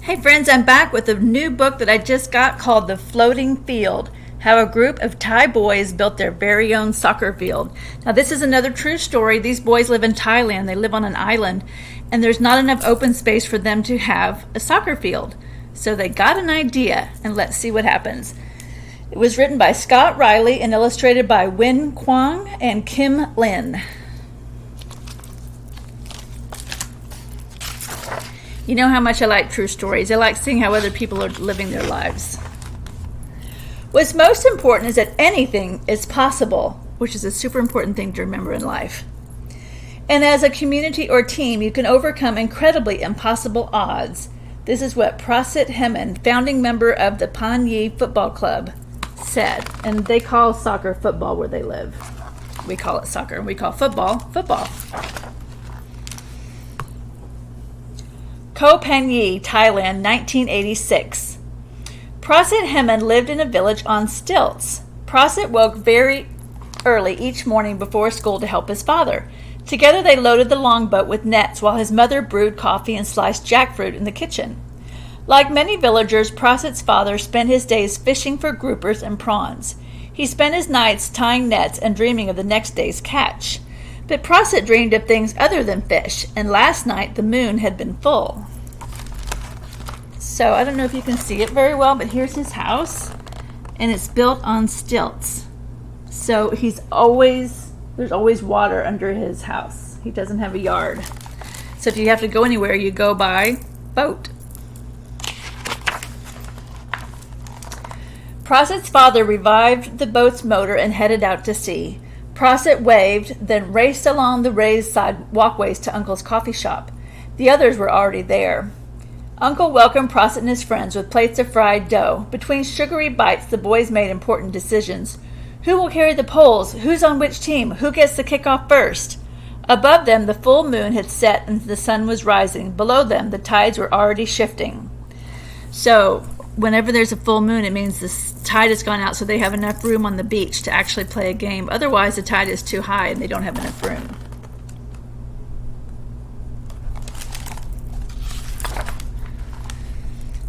Hey friends, I'm back with a new book that I just got called The Floating Field, How a Group of Thai Boys Built Their Very Own Soccer Field. Now this is another true story. These boys live in Thailand. They live on an island and there's not enough open space for them to have a soccer field. So they got an idea and let's see what happens. It was written by Scott Riley and illustrated by Nguyen, Quang, and Lien. You know how much I like true stories. I like seeing how other people are living their lives. What's most important is that anything is possible, which is a super important thing to remember in life. And as a community or team, you can overcome incredibly impossible odds. This is what Prasit Hemon, founding member of the Pan Yi Football Club, said. And they call soccer football where they live. We call it soccer, and we call football football. Koh Phan Yi, Thailand, 1986. Prasit Hemon lived in a village on stilts. Prasit woke very early each morning before school to help his father. Together they loaded the longboat with nets while his mother brewed coffee and sliced jackfruit in the kitchen. Like many villagers, Prasit's father spent his days fishing for groupers and prawns. He spent his nights tying nets and dreaming of the next day's catch. But Prasit dreamed of things other than fish, and last night the moon had been full. So I don't know if you can see it very well, but here's his house, and it's built on stilts. So there's always water under his house. He doesn't have a yard. So if you have to go anywhere, you go by boat. Prasit's father revived the boat's motor and headed out to sea. Prasit waved, then raced along the raised side walkways to Uncle's coffee shop. The others were already there. Uncle welcomed Prasit and his friends with plates of fried dough. Between sugary bites, the boys made important decisions. Who will carry the poles? Who's on which team? Who gets the kickoff first? Above them, the full moon had set and the sun was rising. Below them, the tides were already shifting. So whenever there's a full moon, it means the tide has gone out, so they have enough room on the beach to actually play a game. Otherwise, the tide is too high and they don't have enough room.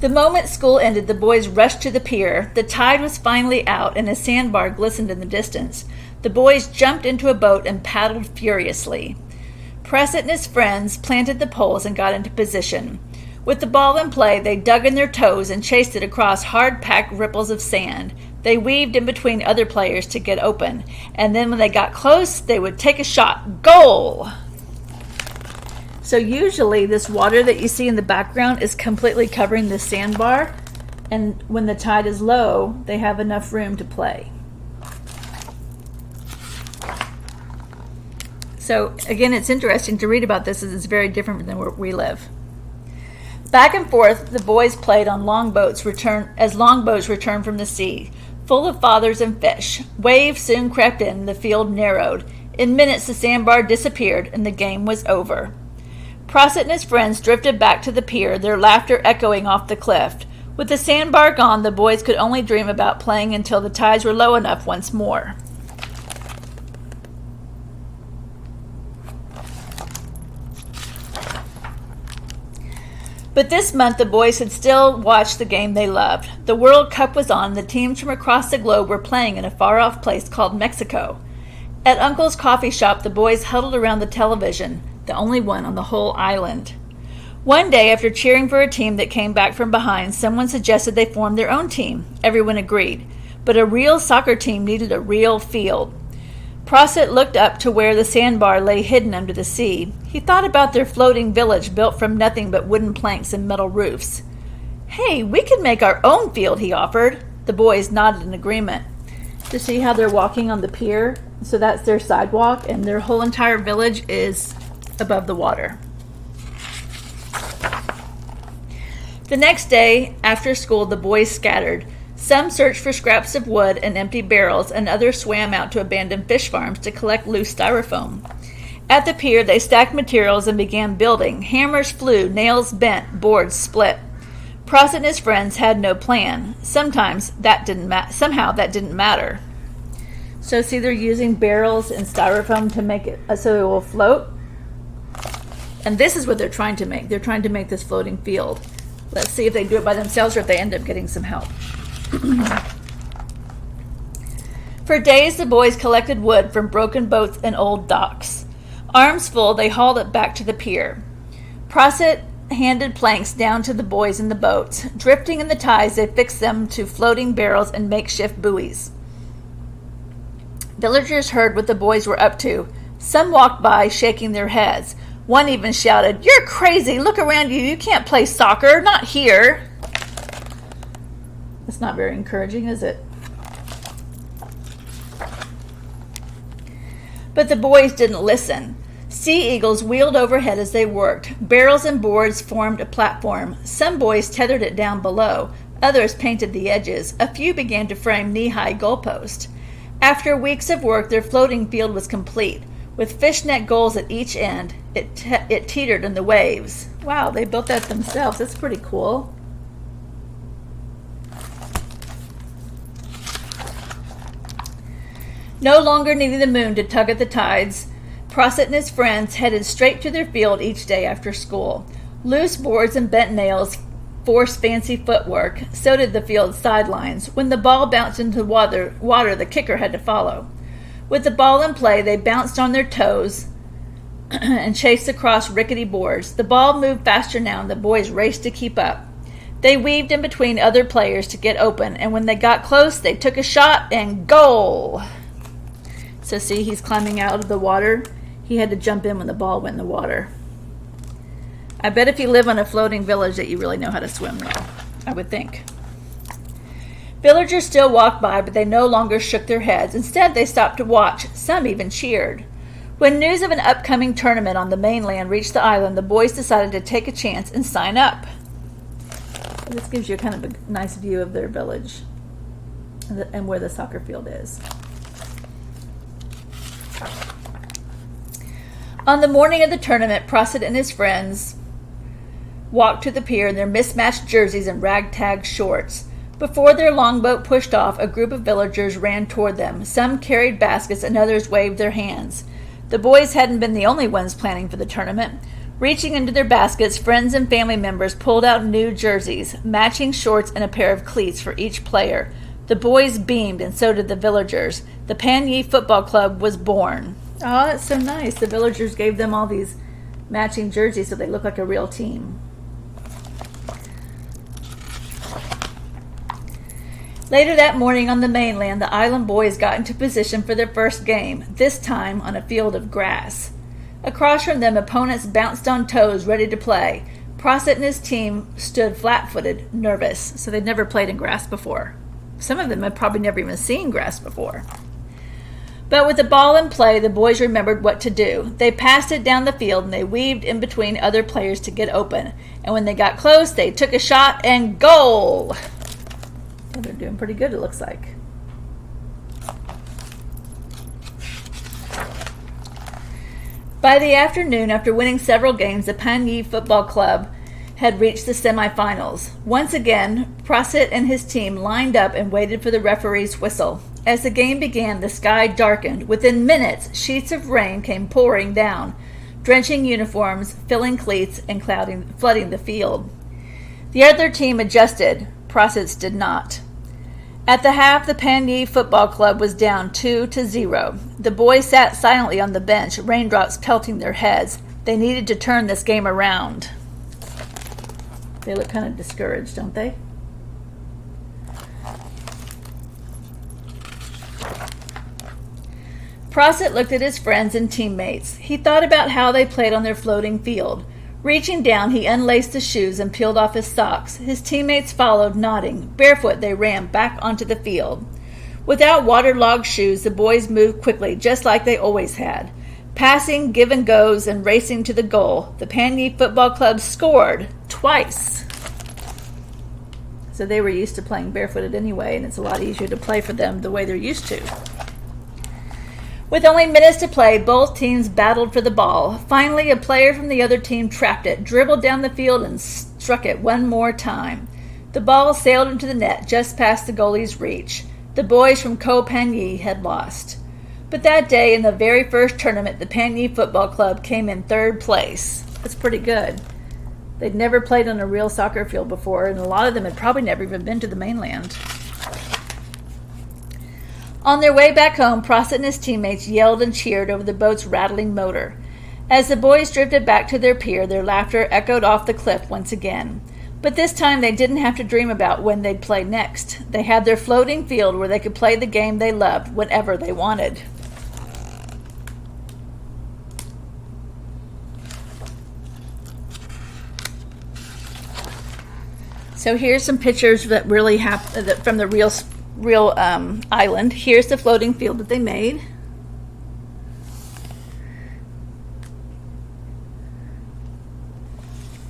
The moment school ended, the boys rushed to the pier. The tide was finally out and a sandbar glistened in the distance. The boys jumped into a boat and paddled furiously. Prasit and his friends planted the poles and got into position. With the ball in play, they dug in their toes and chased it across hard-packed ripples of sand. They weaved in between other players to get open, and then when they got close, they would take a shot. Goal! So usually this water that you see in the background is completely covering the sandbar, and when the tide is low, they have enough room to play. So again, it's interesting to read about this as it's very different than where we live. Back and forth, the boys played on longboats returned from the sea, full of fathers and fish. Waves soon crept in, the field narrowed. In minutes, the sandbar disappeared, and the game was over. Prasit and his friends drifted back to the pier, their laughter echoing off the cliff. With the sandbar gone, the boys could only dream about playing until the tides were low enough once more. But this month, the boys had still watched the game they loved. The World Cup was on, and the teams from across the globe were playing in a far-off place called Mexico. At Uncle's coffee shop, the boys huddled around the television, the only one on the whole island. One day, after cheering for a team that came back from behind, someone suggested they form their own team. Everyone agreed. But a real soccer team needed a real field. Prasit looked up to where the sandbar lay hidden under the sea. He thought about their floating village built from nothing but wooden planks and metal roofs. Hey, we could make our own field, he offered. The boys nodded in agreement. To see how they're walking on the pier? So that's their sidewalk, and their whole entire village is above the water. The next day, after school, the boys scattered. Some searched for scraps of wood and empty barrels, and others swam out to abandoned fish farms to collect loose styrofoam. At the pier, they stacked materials and began building. Hammers flew, nails bent, boards split. Prasit and his friends had no plan. Somehow that didn't matter. So see, they're using barrels and styrofoam to make it so it will float. And this is what they're trying to make. They're trying to make this floating field. Let's see if they do it by themselves or if they end up getting some help. For days, the boys collected wood from broken boats and old docks. Arms full, they hauled it back to the pier. Prosit handed planks down to the boys in the boats. Drifting in the tides, they fixed them to floating barrels and makeshift buoys. Villagers heard what the boys were up to. Some walked by, shaking their heads. One even shouted, "You're crazy! Look around you! You can't play soccer! Not here!" That's not very encouraging, is it? But the boys didn't listen. Sea eagles wheeled overhead as they worked. Barrels and boards formed a platform. Some boys tethered it down below. Others painted the edges. A few began to frame knee-high goalposts. After weeks of work, their floating field was complete. With fishnet goals at each end, it teetered in the waves. Wow, they built that themselves. That's pretty cool. No longer needing the moon to tug at the tides, Prosit and his friends headed straight to their field each day after school. Loose boards and bent nails forced fancy footwork. So did the field's sidelines. When the ball bounced into the water, the kicker had to follow. With the ball in play, they bounced on their toes and chased across rickety boards. The ball moved faster now, and the boys raced to keep up. They weaved in between other players to get open, and when they got close, they took a shot and goal! So see, he's climbing out of the water. He had to jump in when the ball went in the water. I bet if you live on a floating village that you really know how to swim well, I would think. Villagers still walked by, but they no longer shook their heads. Instead, they stopped to watch. Some even cheered. When news of an upcoming tournament on the mainland reached the island, the boys decided to take a chance and sign up. This gives you kind of a nice view of their village and where the soccer field is. On the morning of the tournament, Prosit and his friends walked to the pier in their mismatched jerseys and ragtag shorts. Before their longboat pushed off, a group of villagers ran toward them. Some carried baskets and others waved their hands. The boys hadn't been the only ones planning for the tournament. Reaching into their baskets, friends and family members pulled out new jerseys, matching shorts and a pair of cleats for each player. The boys beamed, and so did the villagers. The Pan Yi Football Club was born. Oh, that's so nice. The villagers gave them all these matching jerseys so they look like a real team. Later that morning on the mainland, the island boys got into position for their first game, this time on a field of grass. Across from them, opponents bounced on toes, ready to play. Prosit and his team stood flat-footed, nervous, so they'd never played in grass before. Some of them had probably never even seen grass before. But with the ball in play, the boys remembered what to do. They passed it down the field, and they weaved in between other players to get open. And when they got close, they took a shot and goal! Well, they're doing pretty good, it looks like. By the afternoon, after winning several games, the Pan Yi Football Club had reached the semifinals. Once again, Prosit and his team lined up and waited for the referee's whistle. As the game began, the sky darkened. Within minutes, sheets of rain came pouring down, drenching uniforms, filling cleats, and flooding the field. The other team adjusted. Prosit's did not. At the half, the Pan Yi Football Club was down 2-0. The boys sat silently on the bench, raindrops pelting their heads. They needed to turn this game around. They look kind of discouraged, don't they? Prosit looked at his friends and teammates. He thought about how they played on their floating field. Reaching down, he unlaced the shoes and peeled off his socks. His teammates followed, nodding. Barefoot, they ran back onto the field. Without waterlogged shoes, the boys moved quickly, just like they always had. Passing, give and goes, and racing to the goal. The Pan Yi Football Club scored twice. So they were used to playing barefooted anyway, and it's a lot easier to play for them the way they're used to. With only minutes to play, both teams battled for the ball. Finally, a player from the other team trapped it, dribbled down the field, and struck it one more time. The ball sailed into the net just past the goalie's reach. The boys from Ko Pan Yi had lost. But that day, in the very first tournament, the Pan Yi Football Club came in third place. That's pretty good. They'd never played on a real soccer field before, and a lot of them had probably never even been to the mainland. On their way back home, Prosit and his teammates yelled and cheered over the boat's rattling motor. As the boys drifted back to their pier, their laughter echoed off the cliff once again. But this time they didn't have to dream about when they'd play next. They had their floating field where they could play the game they loved whenever they wanted. So here's some pictures that really from the real island. Here's the floating field that they made.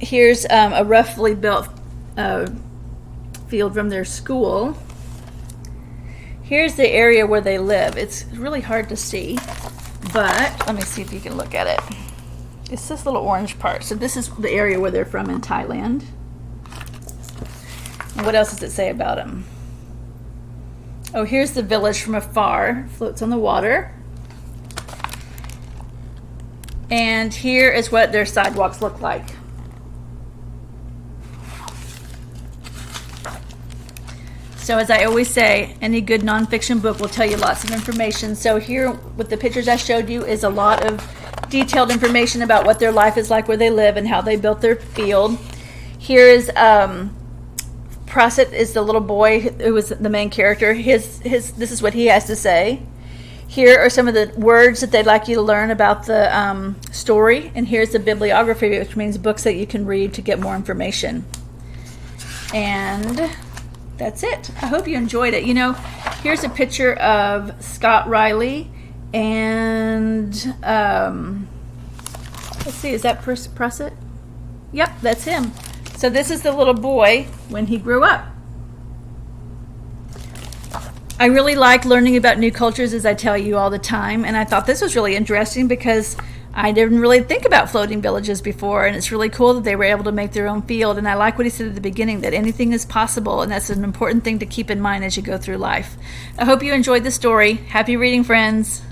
Here's a roughly built field from their school. Here's the area where they live. It's really hard to see, but let me see if you can look at it. It's this little orange part. So this is the area where they're from in Thailand. And what else does it say about them? Oh, here's the village from afar. Floats on the water. And here is what their sidewalks look like. So as I always say, any good nonfiction book will tell you lots of information. So here with the pictures I showed you is a lot of detailed information about what their life is like where they live and how they built their field. Here is Prosit is the little boy who was the main character. This is what he has to say. Here are some of the words that they'd like you to learn about the story. And here's the bibliography, which means books that you can read to get more information. And that's it. I hope you enjoyed it. You know, here's a picture of Scott Riley and let's see, is that Prosit? Yep, that's him. So this is the little boy when he grew up. I really like learning about new cultures, as I tell you all the time, and I thought this was really interesting because I didn't really think about floating villages before, and it's really cool that they were able to make their own field. And I like what he said at the beginning, that anything is possible, and that's an important thing to keep in mind as you go through life. I hope you enjoyed the story. Happy reading, friends.